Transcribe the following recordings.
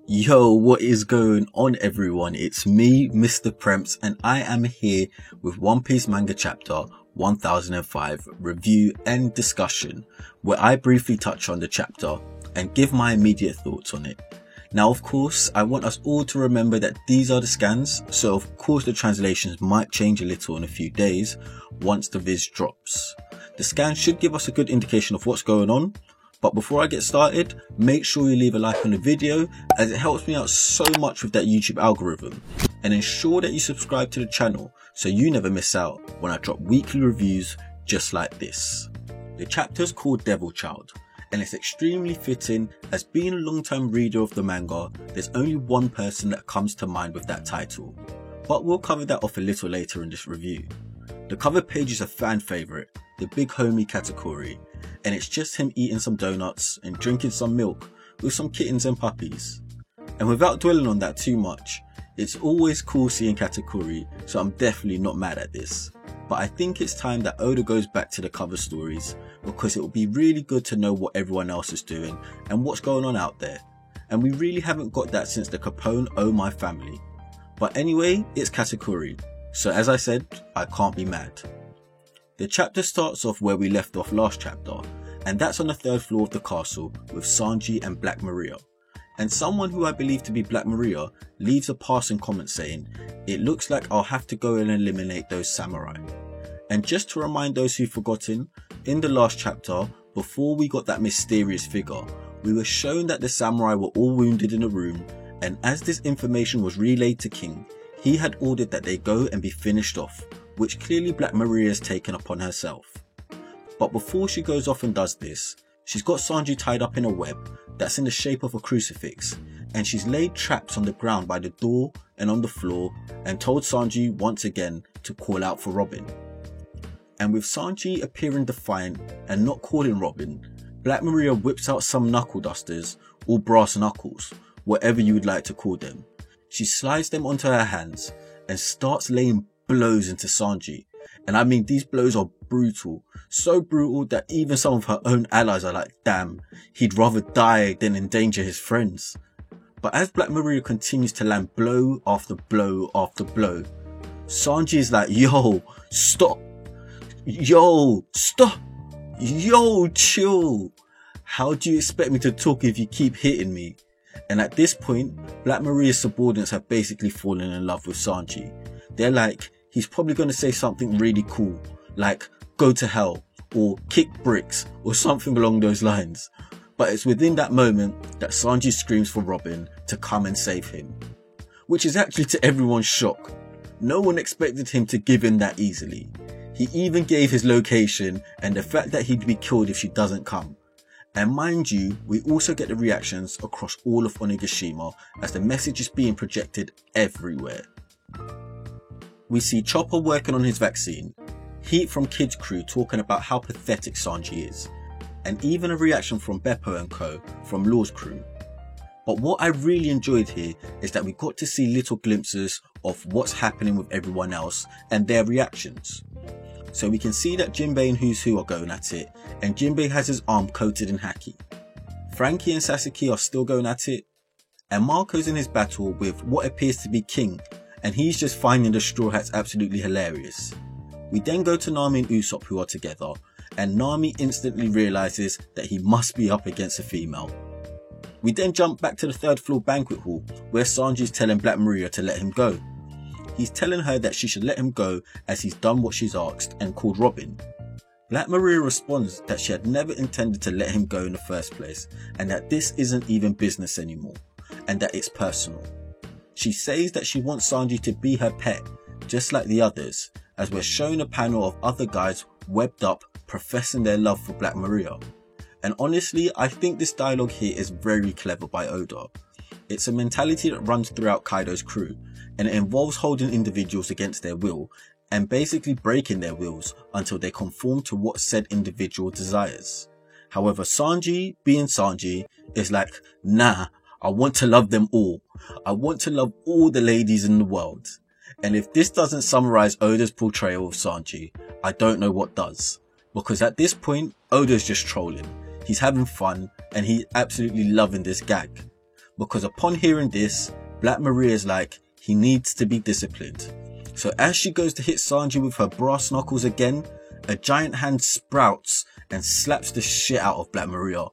Yo, what is going on everyone? It's me, Mr. Premps, and I am here with One Piece manga chapter 1005 review and discussion, where I briefly touch on the chapter and give my immediate thoughts on it. Now, of course, I want us all to remember that these are the scans, so of course the translations might change a little in a few days once the viz drops. The scans should give us a good indication of what's going on. But before I get started, make sure you leave a like on the video, as it helps me out so much with that YouTube algorithm, and ensure that you subscribe to the channel so you never miss out when I drop weekly reviews just like this. The chapter is called Devil Child, and it's extremely fitting as being a long-time reader of the manga, there's only one person that comes to mind with that title, but we'll cover that off a little later in this review. The cover page is a fan favourite, the big homie Katakuri, and it's just him eating some donuts and drinking some milk with some kittens and puppies. And without dwelling on that too much, it's always cool seeing Katakuri, so I'm definitely not mad at this. But I think it's time that Oda goes back to the cover stories, because it will be really good to know what everyone else is doing and what's going on out there. And we really haven't got that since the Capone Oh My Family. But anyway, it's Katakuri, so as I said, I can't be mad. The chapter starts off where we left off last chapter, and that's on the third floor of the castle with Sanji and Black Maria. And someone who I believe to be Black Maria leaves a passing comment saying, "It looks like I'll have to go and eliminate those samurai." And just to remind those who've forgotten, in the last chapter, before we got that mysterious figure, we were shown that the samurai were all wounded in a room, and as this information was relayed to King, he had ordered that they go and be finished off, which clearly Black Maria has taken upon herself. But before she goes off and does this, she's got Sanji tied up in a web that's in the shape of a crucifix, and she's laid traps on the ground by the door and on the floor, and told Sanji once again to call out for Robin. And with Sanji appearing defiant and not calling Robin, Black Maria whips out some knuckle dusters, or brass knuckles, whatever you would like to call them. She slides them onto her hands and starts laying blows into Sanji, and I mean these blows are brutal, so brutal that even some of her own allies are like, damn, he'd rather die than endanger his friends. But as Black Maria continues to land blow after blow after blow, Sanji is like, yo, stop, yo, stop, yo, chill, how do you expect me to talk if you keep hitting me? And at this point, Black Maria's subordinates have basically fallen in love with Sanji. They're like, he's probably going to say something really cool, like go to hell, or kick bricks, or something along those lines. But it's within that moment that Sanji screams for Robin to come and save him. Which is actually to everyone's shock. No one expected him to give in that easily. He even gave his location and the fact that he'd be killed if she doesn't come. And mind you, we also get the reactions across all of Onigashima as the message is being projected everywhere. We see Chopper working on his vaccine, Heat from Kid's crew talking about how pathetic Sanji is, and even a reaction from Beppo and co from Law's crew. But what I really enjoyed here is that we got to see little glimpses of what's happening with everyone else and their reactions. So we can see that Jinbei and Who's Who are going at it, and Jinbei has his arm coated in haki. Frankie and Sasaki are still going at it, and Marco's in his battle with what appears to be King, and he's just finding the Straw Hats absolutely hilarious. We then go to Nami and Usopp, who are together, and Nami instantly realises that he must be up against a female. We then jump back to the third floor banquet hall, where Sanji's telling Black Maria to let him go. He's telling her that she should let him go as he's done what she's asked and called Robin. Black Maria responds that she had never intended to let him go in the first place, and that this isn't even business anymore, and that it's personal. She says that she wants Sanji to be her pet, just like the others, as we're shown a panel of other guys webbed up professing their love for Black Maria. And honestly, I think this dialogue here is very clever by Oda. It's a mentality that runs throughout Kaido's crew, and it involves holding individuals against their will and basically breaking their wills until they conform to what said individual desires. However, Sanji, being Sanji, is like, nah, I want to love them all. I want to love all the ladies in the world. And if this doesn't summarize Oda's portrayal of Sanji, I don't know what does. Because at this point, Oda's just trolling. He's having fun and he's absolutely loving this gag. because upon hearing this, Black Maria is like, he needs to be disciplined. So as she goes to hit Sanji with her brass knuckles again, a giant hand sprouts and slaps the shit out of Black Maria,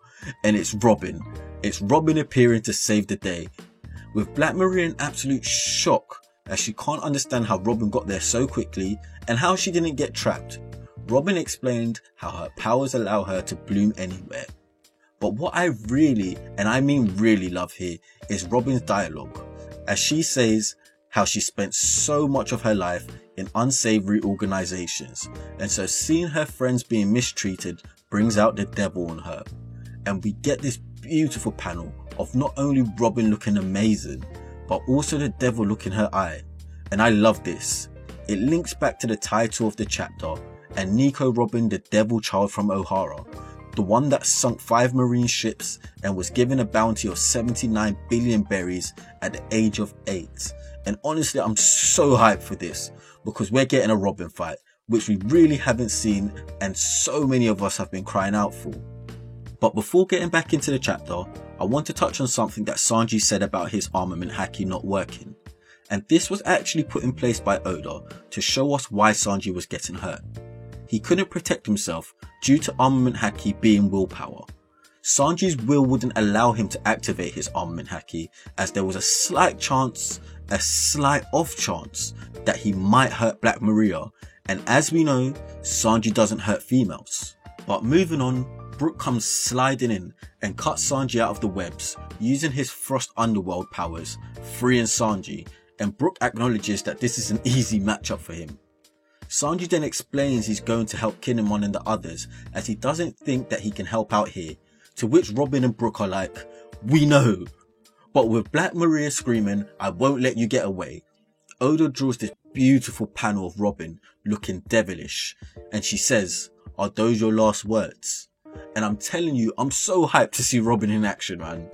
and it's Robin. It's Robin appearing to save the day, with Black Maria in absolute shock as she can't understand how Robin got there so quickly and how she didn't get trapped. Robin explained how her powers allow her to bloom anywhere. But what I really, and I mean really love here, is Robin's dialogue, as she says how she spent so much of her life in unsavory organizations, and so seeing her friends being mistreated brings out the devil in her. And we get this beautiful panel of not only Robin looking amazing, but also the devil look in her eye. And I love this. It links back to the title of the chapter and Nico Robin, the devil child from Ohara, the one that sunk 5 marine ships and was given a bounty of 79 billion berries at the age of 8. And honestly, I'm so hyped for this because we're getting a Robin fight, which we really haven't seen and so many of us have been crying out for. But before getting back into the chapter, I want to touch on something that Sanji said about his armament haki not working. And this was actually put in place by Oda to show us why Sanji was getting hurt. He couldn't protect himself due to armament haki being willpower. Sanji's will wouldn't allow him to activate his armament haki, as there was a slight off chance that he might hurt Black Maria, and as we know, Sanji doesn't hurt females. But moving on, Brook comes sliding in and cuts Sanji out of the webs using his Frost Underworld powers, freeing Sanji, and Brook acknowledges that this is an easy matchup for him. Sanji then explains he's going to help Kinemon and the others as he doesn't think that he can help out here, to which Robin and Brook are like, we know. But with Black Maria screaming, I won't let you get away, Oda draws this beautiful panel of Robin looking devilish, and she says, are those your last words? And I'm telling you, I'm so hyped to see Robin in action, man.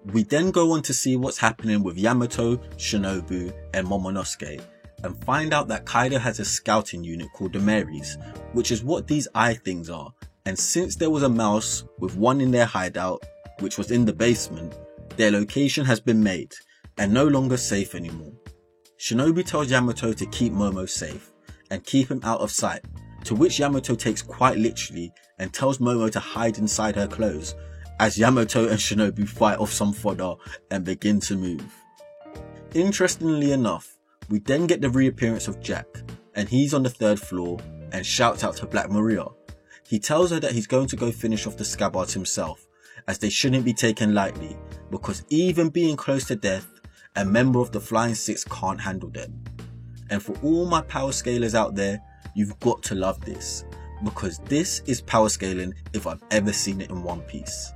We then go on to see what's happening with Yamato, Shinobu and Momonosuke, and find out that Kaido has a scouting unit called the Marys, which is what these eye things are. And since there was a mouse with one in their hideout, which was in the basement, their location has been made and no longer safe anymore. Shinobu tells Yamato to keep Momo safe and keep him out of sight, to which Yamato takes quite literally and tells Momo to hide inside her clothes, as Yamato and Shinobu fight off some fodder and begin to move. Interestingly enough, we then get the reappearance of Jack, and he's on the 3rd floor and shouts out to Black Maria. He tells her that he's going to go finish off the Scabbards himself, as they shouldn't be taken lightly, because even being close to death, a member of the Flying Six can't handle them. And for all my power scalers out there, you've got to love this, because this is power scaling if I've ever seen it in One Piece.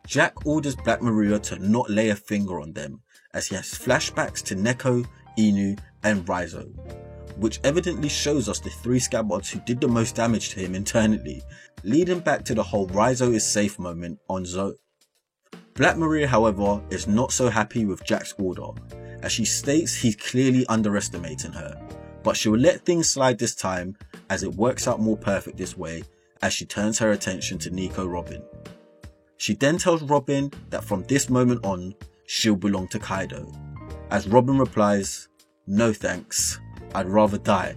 Jack orders Black Maria to not lay a finger on them, as he has flashbacks to Neko, Inu and Raizo, which evidently shows us the 3 Scabbards who did the most damage to him internally, leading back to the whole Raizo is safe moment on Zou. Black Maria, however, is not so happy with Jack's order, as she states he's clearly underestimating her, but she will let things slide this time as it works out more perfect this way, as she turns her attention to Nico Robin. She then tells Robin that from this moment on, she'll belong to Kaido, as Robin replies, no thanks, I'd rather die.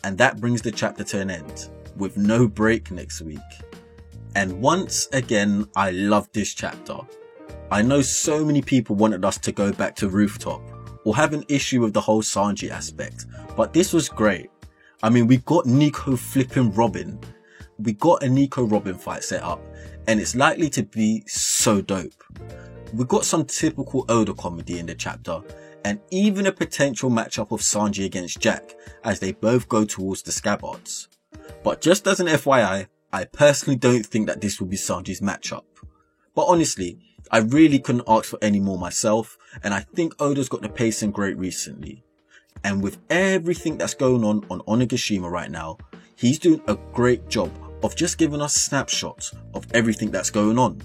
And that brings the chapter to an end, with no break next week. And once again, I love this chapter. I know so many people wanted us to go back to Rooftop, or have an issue with the whole Sanji aspect, but this was great. I mean, we got Nico flipping Robin. We got a Nico Robin fight set up, and it's likely to be so dope. We got some typical Oda comedy in the chapter, and even a potential matchup of Sanji against Jack, as they both go towards the Scabbards. But just as an FYI, I personally don't think that this will be Sanji's matchup. But honestly, I really couldn't ask for any more myself, and I think Oda's got the pacing great recently. And with everything that's going on Onigashima right now, he's doing a great job of just giving us snapshots of everything that's going on.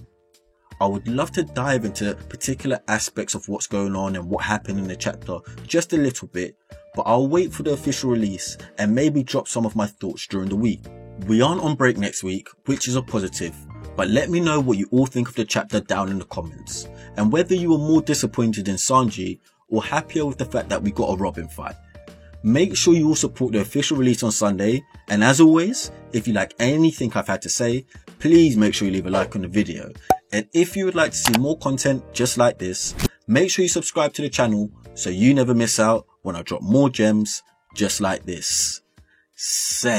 I would love to dive into particular aspects of what's going on and what happened in the chapter just a little bit, but I'll wait for the official release and maybe drop some of my thoughts during the week. We aren't on break next week, which is a positive, but let me know what you all think of the chapter down in the comments, and whether you were more disappointed in Sanji or happier with the fact that we got a Robin fight. Make sure you all support the official release on Sunday, and as always, if you like anything I've had to say, please make sure you leave a like on the video. And if you would like to see more content just like this, make sure you subscribe to the channel so you never miss out when I drop more gems just like this. Say